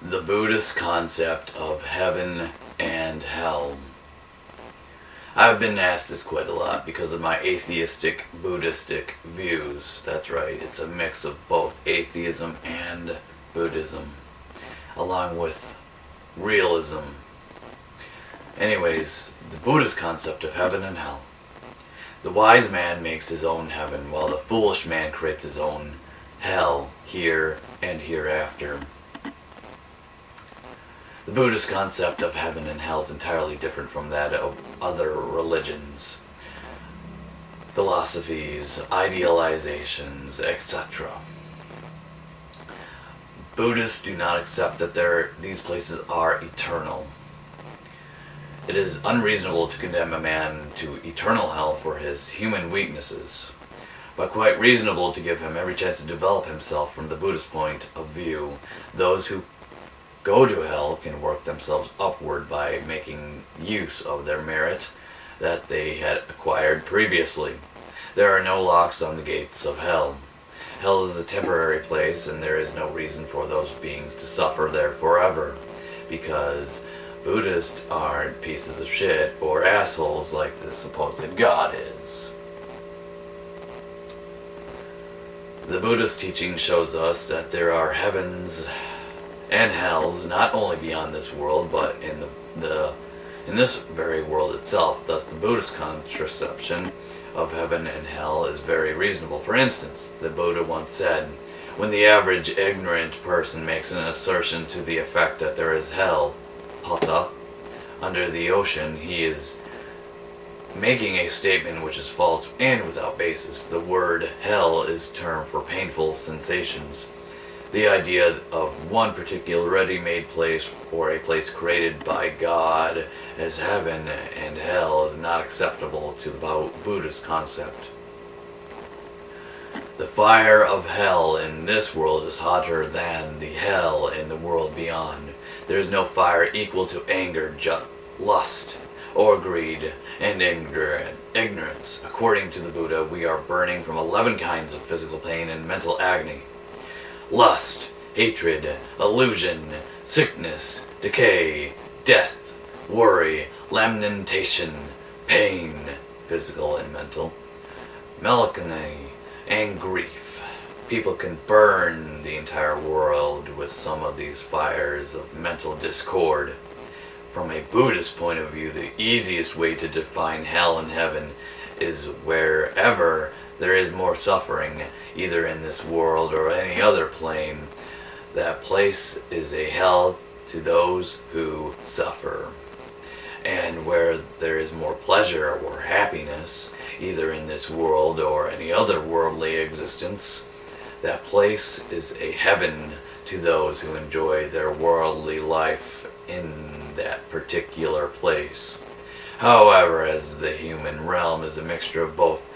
The Buddhist concept of heaven and hell. I've been asked this quite a lot because of my atheistic, Buddhistic views. That's right, it's a mix of both atheism and Buddhism, along with realism. Anyways, the Buddhist concept of heaven and hell. The wise man makes his own heaven, while the foolish man creates his own hell, here and hereafter. The Buddhist concept of heaven and hell is entirely different from that of other religions, philosophies, idealizations, etc. Buddhists do not accept that these places are eternal. It is unreasonable to condemn a man to eternal hell for his human weaknesses, but quite reasonable to give him every chance to develop himself from the Buddhist point of view. Those who go to hell can work themselves upward by making use of their merit that they had acquired previously. There are no locks on the gates of hell. Hell is a temporary place, and there is no reason for those beings to suffer there forever, because Buddhists aren't pieces of shit or assholes like the supposed God is. The Buddhist teaching shows us that there are heavens and hells not only beyond this world, but in this very world itself. Thus, the Buddhist conception of heaven and hell is very reasonable. For instance, the Buddha once said, when the average ignorant person makes an assertion to the effect that there is hell, patala, under the ocean, he is making a statement which is false and without basis. The word hell is term for painful sensations. The idea of one particular ready-made place or a place created by God as heaven and hell is not acceptable to the Buddhist concept. The fire of hell in this world is hotter than the hell in the world beyond. There is no fire equal to anger, lust, or greed, and ignorance. According to the Buddha, we are burning from 11 kinds of physical pain and mental agony. Lust, hatred, illusion, sickness, decay, death, worry, lamentation, pain, physical and mental, melancholy, and grief. People can burn the entire world with some of these fires of mental discord. From a Buddhist point of view, the easiest way to define hell and heaven is wherever there is more suffering, either in this world or any other plane. That place is a hell to those who suffer. And where there is more pleasure or happiness, either in this world or any other worldly existence, that place is a heaven to those who enjoy their worldly life in that particular place. However, as the human realm is a mixture of both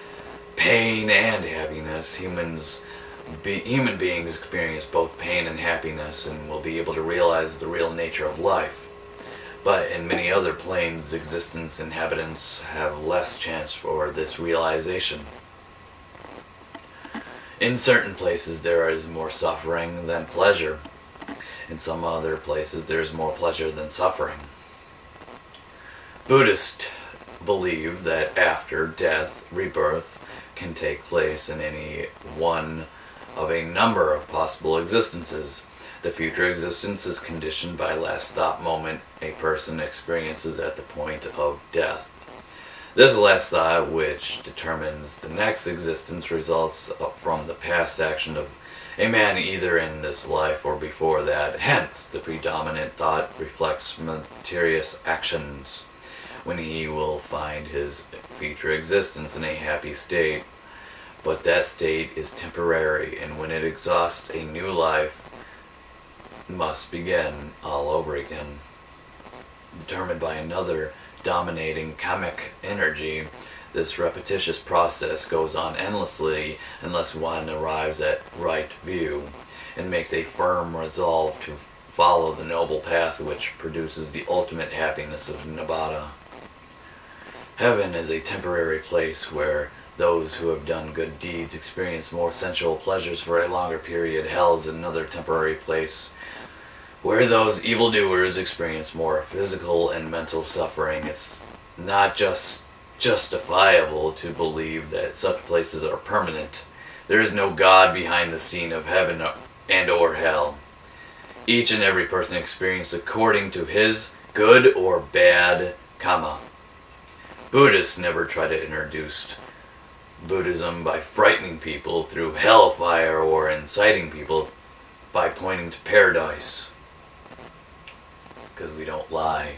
pain and happiness, human beings experience both pain and happiness and will be able to realize the real nature of life. But in many other planes, existence inhabitants have less chance for this realization. In certain places there is more suffering than pleasure. In some other places there is more pleasure than suffering. Buddhists believe that after death, rebirth can take place in any one of a number of possible existences. The future existence is conditioned by last thought moment a person experiences at the point of death. This last thought, which determines the next existence, results from the past action of a man either in this life or before that. Hence, the predominant thought reflects meritorious actions, when he will find his future existence in a happy state. But that state is temporary, and when it exhausts, a new life must begin all over again. Determined by another dominating karmic energy, this repetitious process goes on endlessly unless one arrives at right view and makes a firm resolve to follow the noble path which produces the ultimate happiness of Nibbana. Heaven is a temporary place where those who have done good deeds experience more sensual pleasures for a longer period. Hell is another temporary place where those evildoers experience more physical and mental suffering. It's not just justifiable to believe that such places are permanent. There is no God behind the scene of heaven and or hell. Each and every person experiences according to his good or bad karma. Buddhists never try to introduce Buddhism by frightening people through hellfire or inciting people by pointing to paradise. Because we don't lie.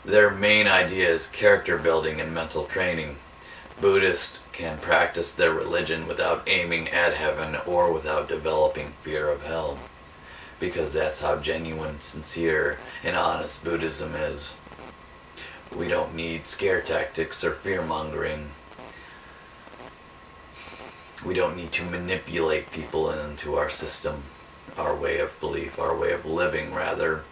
Their main idea is character building and mental training. Buddhists can practice their religion without aiming at heaven or without developing fear of hell. Because that's how genuine, sincere, and honest Buddhism is. We don't need scare tactics or fear-mongering. We don't need to manipulate people into our system, our way of belief, our way of living, rather.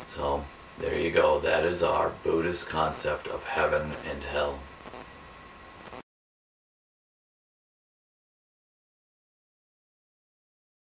So, there you go. That is our Buddhist concept of heaven and hell.